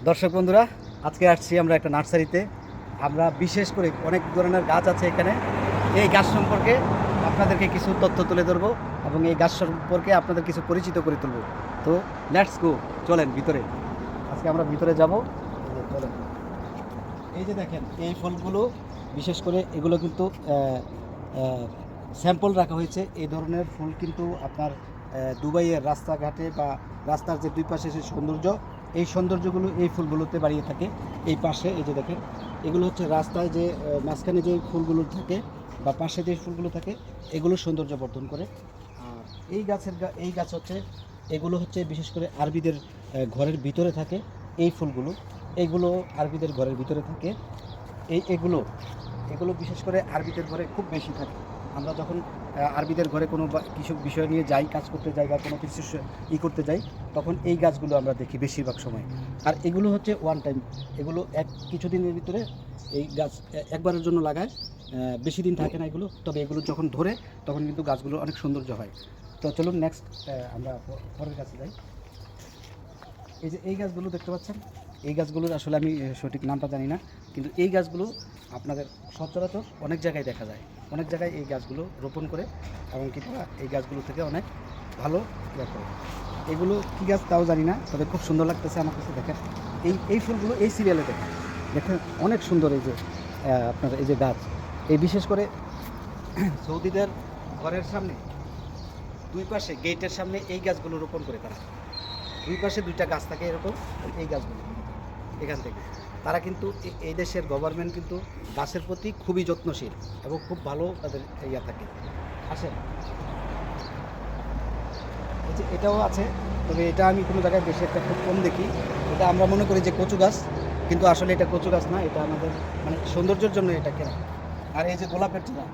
দর্শক বন্ধুরা, আজকে আসছি আমরা একটা নার্সারিতে। আমরা বিশেষ করে অনেক ধরনের গাছ আছে এখানে। এই গাছ সম্পর্কে আপনাদেরকে কিছু তথ্য তুলে ধরবো এবং এই গাছ সম্পর্কে আপনাদের কিছু পরিচিত করে তুলব। তো লেটস গো, চলেন ভিতরে। আজকে আমরা ভিতরে যাব। চলেন, এই যে দেখেন এই ফুলগুলো, বিশেষ করে এগুলো কিন্তু স্যাম্পল রাখা হয়েছে। এই ধরনের ফুল কিন্তু আপনার দুবাইয়ের রাস্তাঘাটে বা রাস্তার যে দুই পাশে যে সৌন্দর্য, এই সৌন্দর্যগুলো এই ফুলগুলোতে বাড়িয়ে থাকে। এই পাশে এই যে দেখেন, এগুলো হচ্ছে রাস্তায় যে মাঝখানে যে ফুলগুলো থাকে বা পাশে যে ফুলগুলো থাকে, এগুলো সৌন্দর্য বর্ধন করে। আর এই গাছ হচ্ছে, এগুলো হচ্ছে বিশেষ করে আরবিদের ঘরের ভিতরে থাকে এই ফুলগুলো। এইগুলো আরবিদের ঘরের ভিতরে থাকে। এগুলো এগুলো বিশেষ করে আরবিদের ঘরে খুব বেশি থাকে। আমরা যখন আরবিদের ঘরে কোনো কিছু বিষয় নিয়ে যাই, কাজ করতে যাই বা কোনো কিছু করতে যাই, তখন এই গাছগুলো আমরা দেখি বেশিরভাগ সময়। আর এগুলো হচ্ছে ওয়ান টাইম, এগুলো কিছুদিনের ভিতরে এই গাছ একবারের জন্য লাগায়, বেশি দিন থাকে না এগুলো। তবে এগুলো যখন ধরে তখন কিন্তু গাছগুলো অনেক সৌন্দর্য হয়। তো চলুন নেক্সট আমরা পরের কাছে যাই। এই যে এই গাছগুলো দেখতে পাচ্ছেন, এই গাছগুলোর আসলে আমি সঠিক নামটা জানি না, কিন্তু এই গাছগুলো আপনাদের সচরাচর অনেক জায়গায় দেখা যায়। অনেক জায়গায় এই গাছগুলো রোপণ করে এবং কি তারা এই গাছগুলো থেকে অনেক ভালো ইয়ে করে। এগুলো কী গাছ তাও জানি না, তবে খুব সুন্দর লাগতেছে আমার কাছে। দেখেন এই ফুলগুলো এই সিরিয়ালে দেখেন, দেখেন অনেক সুন্দর। এই যে আপনার এই যে গাছ, এই বিশেষ করে সৌদিদের ঘরের সামনে দুই পাশে গেটের সামনে এই গাছগুলো রোপণ করে তারা। দুই পাশে দুইটা গাছ থাকে এরকম, এই গাছগুলো এখান থেকে তারা কিন্তু এই দেশের গভর্নমেন্ট কিন্তু গাছের প্রতি খুবই যত্নশীল এবং খুব ভালো তাদের ইয়া থাকে। আসেন, এই যে এটাও আছে, তবে এটা আমি কোনো জায়গায় বেশি একটা খুব কম দেখি। এটা আমরা মনে করি যে কচু গাছ, কিন্তু আসলে এটা কচু গাছ না, এটা আমাদের মানে সৌন্দর্যের জন্য এটা কেনা। আর এই যে গোলাপের চারা,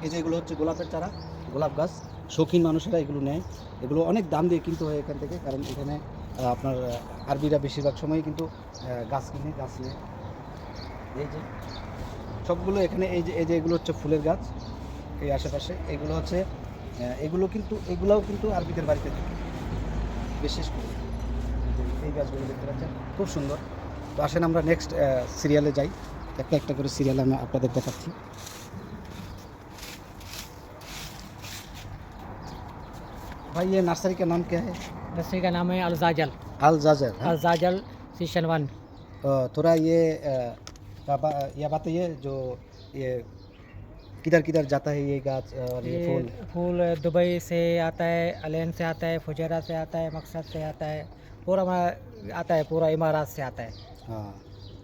এই যে এগুলো হচ্ছে গোলাপের চারা, গোলাপ গাছ। শৌখিন মানুষেরা এগুলো নেয়, এগুলো অনেক দাম দিয়ে কিনতে হয় এখান থেকে, কারণ এখানে আপনার আরবিরা বেশিরভাগ সময়ই কিন্তু গাছ কিনে, গাছ নেয়। এই যে সবগুলো এখানে, এই যে এগুলো হচ্ছে ফুলের গাছ। এই আশেপাশে এগুলো হচ্ছে এগুলোও কিন্তু আরবিদের বাড়িতে থাকে বিশেষ করে। এই গাছগুলো দেখতে পাচ্ছেন খুব সুন্দর। তো আসেন আমরা নেক্সট সিরিয়ালে যাই, একটা একটা করে সিরিয়াল আমি আপনাদের দেখাচ্ছি। भाई ये नर्सरी का नाम क्या है? नर्सरी का नाम है अलजाजल। अल जाजर। अलजाजल सीशन 1। थोड़ा ये ये बताइए जो ये किधर किधर जाता है ये गाछ और ये फूल? फूल दुबई से आता है, अलेन से आता है, फुजैरा से आता है, मकसद से आता है, पूरा आता है, पूरा इमारात से आता है। हाँ,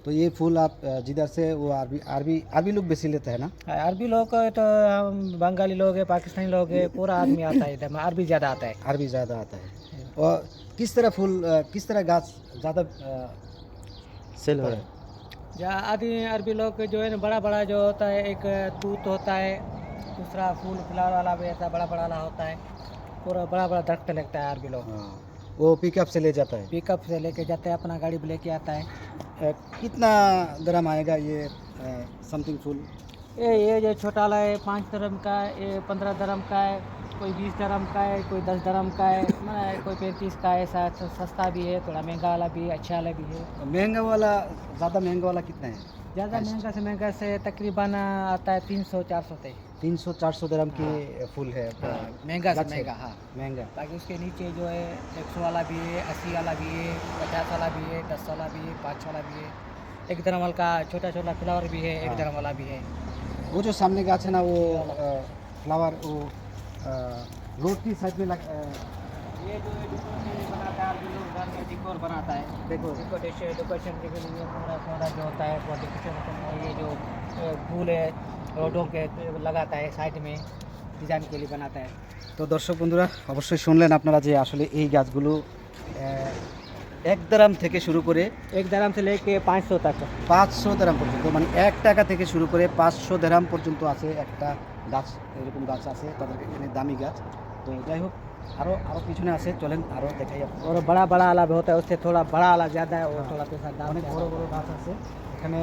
तो ये फूल आप जिधर से वो अरबी अरबी अरबी लोग बेसी लेते हैं ना? अरबी लोग तो हम बंगाली लोग हैं, पाकिस्तानी लोग हैं, पूरा आदमी आता है इधर में। अरबी ज़्यादा आता है। अरबी ज़्यादा आता है। और किस तरह गाछ ज़्यादा सेल हो रहा है? जहाँ आदमी अरबी लोग जो है ना, बड़ा बड़ा जो होता है, एक तूत होता है, दूसरा फूल फ्लावर वाला भी ऐसा बड़ा बड़ा वाला होता है, पूरा बड़ा बड़ा दरख्त लगता है अरबी लोग। हाँ, वो पिकअप से ले जाता है। पिकअप से लेके जाते हैं, अपना गाड़ी भी लेके आता है। कितना दरम आएगा ये समथिंग फूल? ये जो छोटा वाला है 5 दरम का है, ये 15 दरम का है, कोई 20 दरम का है, कोई 10 दरम का है, कोई 35 का है। ऐसा सस्ता भी है, थोड़ा महंगा वाला भी है, अच्छा वाला भी है। महंगा वाला, ज़्यादा महंगा वाला कितना है? ज़्यादा महंगा से तकरीबन आता है 300-400 तक। 300-400 दरम की फूल है। महंगा से गाछ है। महंगा, हाँ। महंगा। बाकी उसके नीचे जो है 100 वाला भी है, 80 वाला भी है, 50 वाला भी है, 10 वाला भी है, 5 वाला भी है। 1 दरम वाला का छोटा छोटा फ्लावर भी है, 1 दरम वाला भी है। वो जो सामने गाछ है ना, वो फ्लावर वो रोड की साइड में ये जो बनाता है, लोग घर में डिकोर बनाता है, देखो डेकोरेशन के लिए पूरा पूरा जो होता है वो डेकोरेशन। ये जो फूल है रोडों के लगाता है, साइड में डिज़ाइन के लिए बनाता है। তো দর্শক বন্ধুরা, অবশ্যই শুনলেন আপনারা যে আসলে এই গাছগুলো 1 দরাম থেকে শুরু করে 1 दरम से लेके 500 तक। 500 দরাম পর্যন্ত, মানে 1 টাকা থেকে শুরু করে 500 দরাম পর্যন্ত আছে একটা গাছ। এরকম গাছ আছে তাদের এখানে, দামি গাছ। তো যাই হোক, আরও পিছনে আছে, চলেন আরও দেখাই আপনার। और बड़ा बड़ा वाला भी होता है, उससे थोड़ा बड़ा वाला ज़्यादा है, वो थोड़ा पैसा दाम অনেক ज़्यादा বড় है। বড় গাছ আছে এখানে।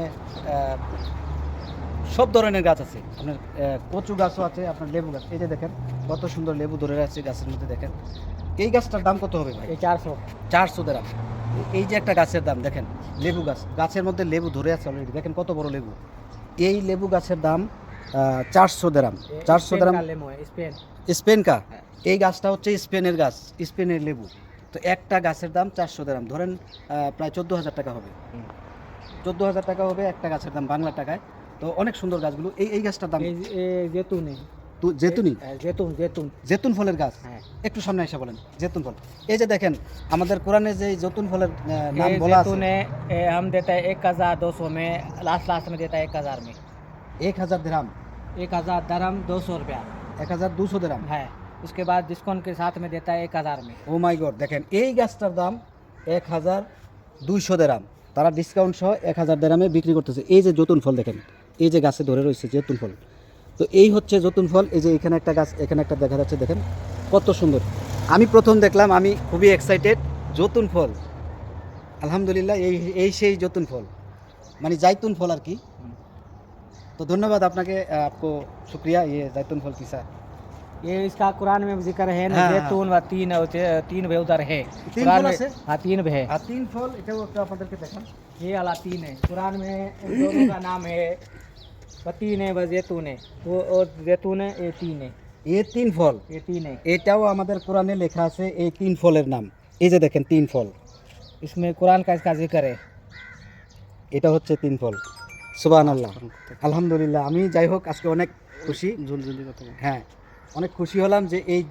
সব ধরনের গাছ আছে আপনার, কচু গাছও আছে, আপনার লেবু গাছ। এই যে দেখেন কত সুন্দর লেবু ধরে আছে গাছের মধ্যে। দেখেন এই গাছটার দাম কত হবে ভাই? ये 400। 400 দরাম। এই যে একটা গাছের দাম দেখেন, লেবু গাছ, গাছের মধ্যে লেবু ধরে আছে অলরেডি, দেখেন কত বড় লেবু। এই লেবু গাছের দাম 400 দিরহাম। 400 দিরহাম स्पेन স্পেন কা। এই গাছটা হচ্ছে স্পেনের গাছ, স্পেনের লেবু। তো একটা গাছের দাম 400 দিরহাম, ধরেন প্রায় 14,000 টাকা হবে। 14,000 টাকা হবে একটা গাছের দাম বাংলা টাকায়। তো অনেক সুন্দর গাছগুলো। এই গাছটার দাম जैतून है তো জেতুনি, जैतून जैतून জেতুন ফলের গাছ। হ্যাঁ। একটু সামনে এসে বলেন জেতুন ফল। এই যে দেখেন আমাদের কোরআনে যে জেতুন ফলের নাম বলা আছে, जैतून है हम देता है 1,200 में, लास्ट में देता है 1,000 में। 1000 দিরহাম, 1,000 दरम 200 रुपया 1200 দিরহাম। है। उसके बाद डिस्काउंट के साथ में देता है 1,000 में। ও মাই গড, দেখেন এই গাছটার দাম 1200 দিরহাম, তারা ডিসকাউন্ট সহ 1000 দিরহামে বিক্রি করতেছে। এই যে জতুন ফল দেখেন, এই যে গাছে ধরে রয়েছে জতুন ফল। তো এই হচ্ছে জতুন ফল। এই যে এখানে একটা গাছ, এখানে একটা দেখা যাচ্ছে, দেখেন কত সুন্দর। আমি প্রথম দেখলাম, আমি খুবই এক্সাইটেড। জতুন ফল, আলহামদুলিল্লাহ, এই সেই জতুন ফল, মানে জাইতুন ফল আর কি। তো ধন্যবাদ আপনাকে, आपको शुक्रिया। ये जैतून फल किसा ये इसका कुरान में जिक्र है ना, हाँ, जैतून व तीन भी उधर है। तीन कुरान फल में से? हाँ 3 भी है। আর তিন ফল, এটাও একটু আপনাদেরকে দেখান। ये वाला 3 है। कुरान में इन दोनों का नाम है, व 3 है, व जैतून है। वो और जैतून है, ये 3 है। এ তিন ফল, ये 3 है। এটাও আমাদের কোরআনে লেখা আছে এই তিন ফলের নাম। এই যে দেখেন তিন ফল, इसमें कुरान का इसका जिक्र है। এটা হচ্ছে তিন ফল। সুবহানাল্লাহ, আলহামদুলিল্লাহ। আমি যাই হোক আজকে অনেক খুশি, হ্যাঁ অনেক খুশি হলাম যে এই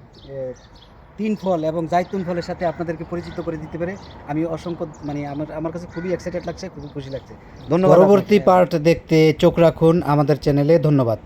তিন ফল এবং জাইতুন ফলের সাথে আপনাদেরকে পরিচিত করে দিতে পেরে আমি অসংখ্য, মানে আমার কাছে খুবই এক্সাইটেড লাগছে, খুবই খুশি লাগছে। ধন্যবাদ। পরবর্তী পার্ট দেখতে চোখ রাখুন আমাদের চ্যানেলে। ধন্যবাদ।